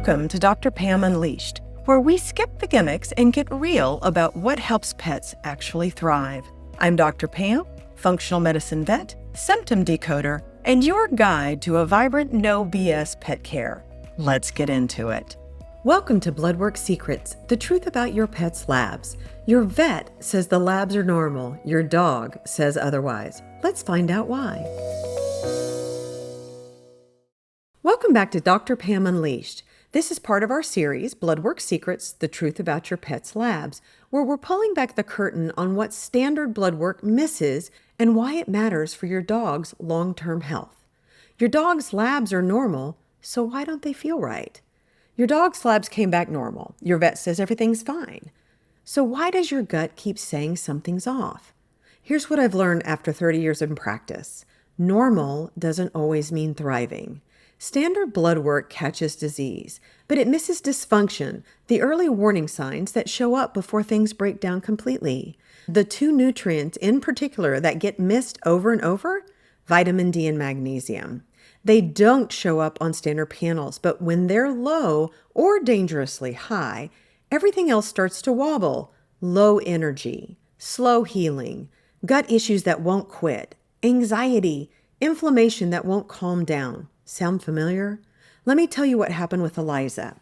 Welcome to Dr. Pam Unleashed, where we skip the gimmicks and get real about what helps pets actually thrive. I'm Dr. Pam, functional medicine vet, symptom decoder, and your guide to a vibrant, no BS pet care. Let's get into it. Welcome to Bloodwork Secrets, the truth about your pet's labs. Your vet says the labs are normal. Your dog says otherwise. Let's find out why. Welcome back to Dr. Pam Unleashed. This is part of our series, Bloodwork Secrets, the truth about your pet's labs, where we're pulling back the curtain on what standard blood work misses and why it matters for your dog's long-term health. Your dog's labs are normal, so why don't they feel right? Your dog's labs came back normal. Your vet says everything's fine. So why does your gut keep saying something's off? Here's what I've learned after 30 years in practice. Normal doesn't always mean thriving. Standard blood work catches disease, but it misses dysfunction, the early warning signs that show up before things break down completely. The two nutrients in particular that get missed over and over, vitamin D and magnesium. They don't show up on standard panels, but when they're low or dangerously high, everything else starts to wobble. Low energy, slow healing, gut issues that won't quit, anxiety, inflammation that won't calm down. Sound familiar? Let me tell you what happened with Eliza.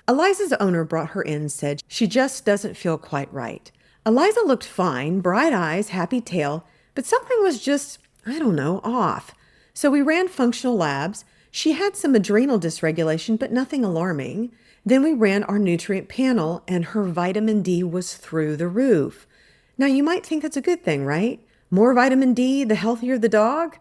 Eliza's owner brought her in and said she just doesn't feel quite right. Eliza looked fine, bright eyes, happy tail, but something was just, off. So we ran functional labs. She had some adrenal dysregulation, but nothing alarming. Then we ran our nutrient panel, and her vitamin D was through the roof. Now you might think that's a good thing, right? More vitamin D, the healthier the dog?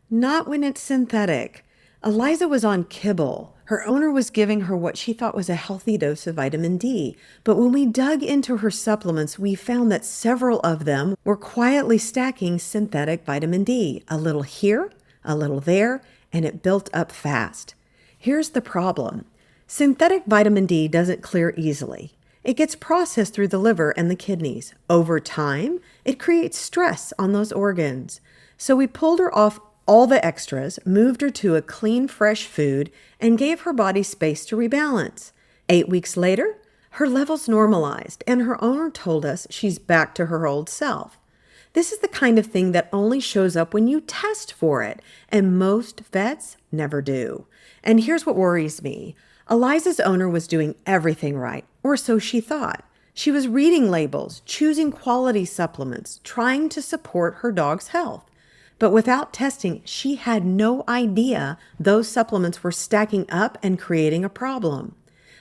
Not when it's synthetic. Eliza was on kibble. Her owner was giving her what she thought was a healthy dose of vitamin D. But when we dug into her supplements, we found that several of them were quietly stacking synthetic vitamin D. A little here, a little there, and it built up fast. Here's the problem. Synthetic vitamin D doesn't clear easily. It gets processed through the liver and the kidneys. Over time, it creates stress on those organs. So we pulled her off all the extras, moved her to a clean, fresh food, and gave her body space to rebalance. 8 weeks later, her levels normalized, and her owner told us she's back to her old self. This is the kind of thing that only shows up when you test for it, and most vets never do. And here's what worries me. Eliza's owner was doing everything right, or so she thought. She was reading labels, choosing quality supplements, trying to support her dog's health. But without testing, she had no idea those supplements were stacking up and creating a problem.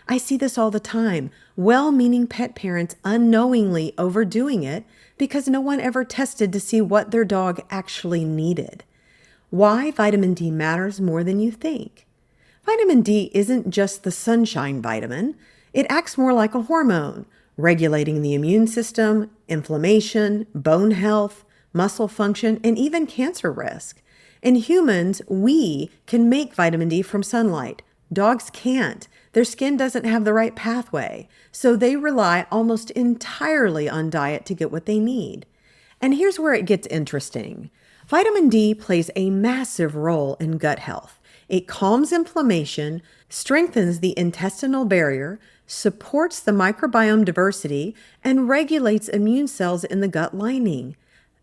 I see this all the time. Well-meaning pet parents unknowingly overdoing it because no one ever tested to see what their dog actually needed. Why vitamin D matters more than you think. Vitamin D isn't just the sunshine vitamin. It acts more like a hormone, regulating the immune system, inflammation, bone health, muscle function, and even cancer risk. In humans, we can make vitamin D from sunlight. Dogs can't. Their skin doesn't have the right pathway, so they rely almost entirely on diet to get what they need. And here's where it gets interesting. Vitamin D plays a massive role in gut health. It calms inflammation, strengthens the intestinal barrier, supports the microbiome diversity, and regulates immune cells in the gut lining.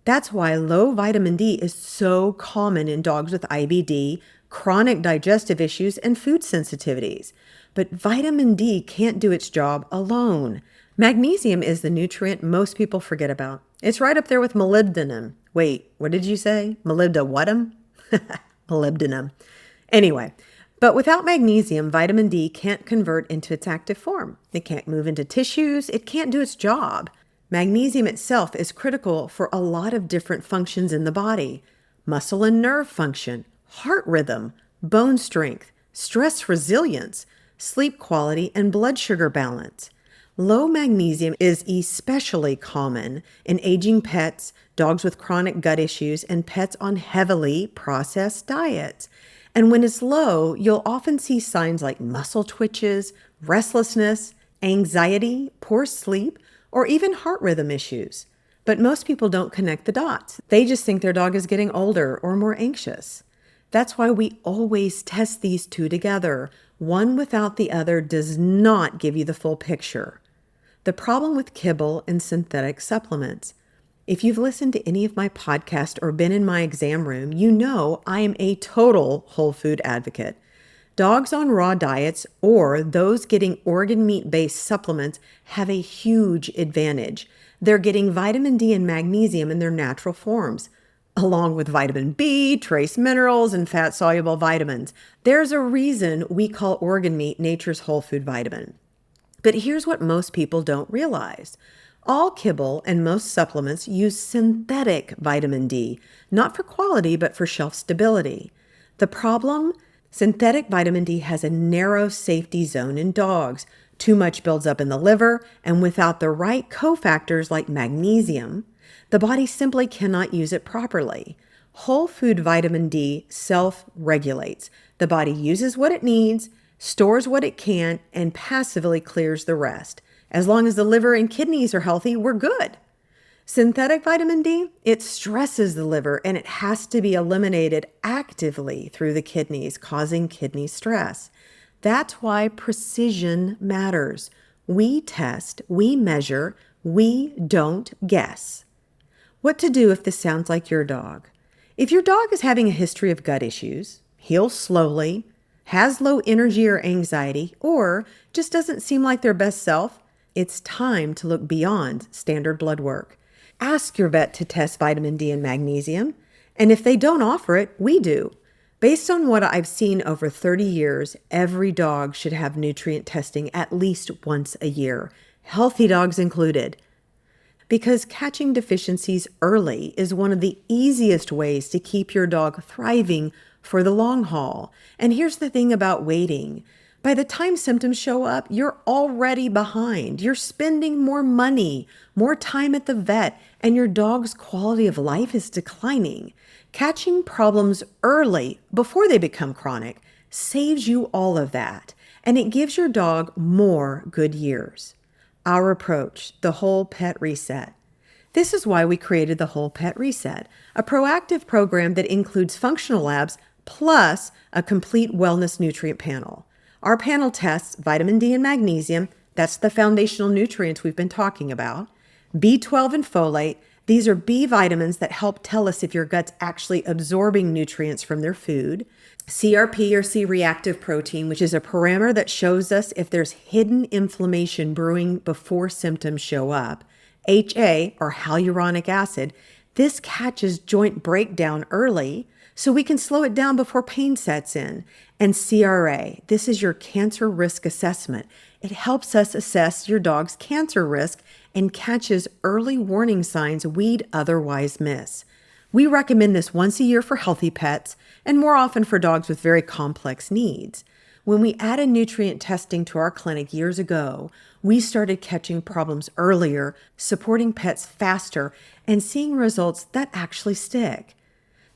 That's why low vitamin D is so common in dogs with IBD, chronic digestive issues, and food sensitivities. But vitamin D can't do its job alone. Magnesium is the nutrient most people forget about. It's right up there with molybdenum. Wait, what did you say? Molybdenum? Molybdenum. Anyway, but without magnesium, vitamin D can't convert into its active form. It can't move into tissues. It can't do its job. Magnesium itself is critical for a lot of different functions in the body. Muscle and nerve function, heart rhythm, bone strength, stress resilience, sleep quality, and blood sugar balance. Low magnesium is especially common in aging pets, dogs with chronic gut issues, and pets on heavily processed diets. And when it's low, you'll often see signs like muscle twitches, restlessness, anxiety, poor sleep, or even heart rhythm issues. But most people don't connect the dots. They just think their dog is getting older or more anxious. That's why we always test these two together. One without the other does not give you the full picture. The problem with kibble and synthetic supplements. If you've listened to any of my podcasts or been in my exam room, you know I am a total whole food advocate. Dogs on raw diets or those getting organ meat-based supplements have a huge advantage. They're getting vitamin D and magnesium in their natural forms, along with vitamin B, trace minerals, and fat-soluble vitamins. There's a reason we call organ meat nature's whole food vitamin. But here's what most people don't realize. All kibble and most supplements use synthetic vitamin D, not for quality, but for shelf stability. The problem? Synthetic vitamin D has a narrow safety zone in dogs. Too much builds up in the liver, and without the right cofactors like magnesium, the body simply cannot use it properly. Whole food vitamin D self-regulates. The body uses what it needs, stores what it can, and passively clears the rest. As long as the liver and kidneys are healthy, we're good. Synthetic vitamin D, it stresses the liver and it has to be eliminated actively through the kidneys, causing kidney stress. That's why precision matters. We test, we measure, we don't guess. What to do if this sounds like your dog? If your dog is having a history of gut issues, heals slowly, has low energy or anxiety, or just doesn't seem like their best self, it's time to look beyond standard blood work. Ask your vet to test vitamin D and magnesium, and if they don't offer it, we do. Based on what I've seen over 30 years, every dog should have nutrient testing at least once a year, healthy dogs included. Because catching deficiencies early is one of the easiest ways to keep your dog thriving for the long haul. And here's the thing about waiting. By the time symptoms show up, you're already behind. You're spending more money, more time at the vet, and your dog's quality of life is declining. Catching problems early, before they become chronic, saves you all of that, and it gives your dog more good years. Our approach, the Whole Pet Reset. This is why we created the Whole Pet Reset, a proactive program that includes functional labs plus a complete wellness nutrient panel. Our panel tests vitamin D and magnesium, that's the foundational nutrients we've been talking about, B12 and folate. These are B vitamins that help tell us if your gut's actually absorbing nutrients from their food. CRP or C-reactive protein, which is a parameter that shows us if there's hidden inflammation brewing before symptoms show up. HA or hyaluronic acid. This catches joint breakdown early so we can slow it down before pain sets in. And CRA, this is your cancer risk assessment. It helps us assess your dog's cancer risk and catches early warning signs we'd otherwise miss. We recommend this once a year for healthy pets and more often for dogs with very complex needs. When we added nutrient testing to our clinic years ago, we started catching problems earlier, supporting pets faster, and seeing results that actually stick.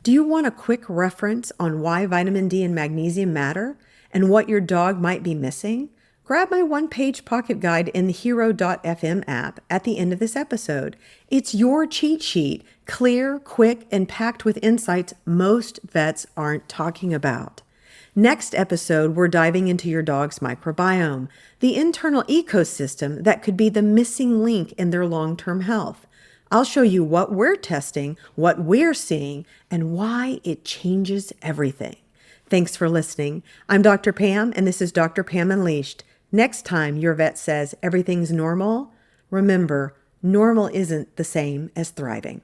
Do you want a quick reference on why vitamin D and magnesium matter and what your dog might be missing? Grab my one-page pocket guide in the Hero.fm app at the end of this episode. It's your cheat sheet, clear, quick, and packed with insights most vets aren't talking about. Next episode, we're diving into your dog's microbiome, the internal ecosystem that could be the missing link in their long-term health. I'll show you what we're testing, what we're seeing, and why it changes everything. Thanks for listening. I'm Dr. Pam, and this is Dr. Pam Unleashed. Next time your vet says everything's normal, remember, normal isn't the same as thriving.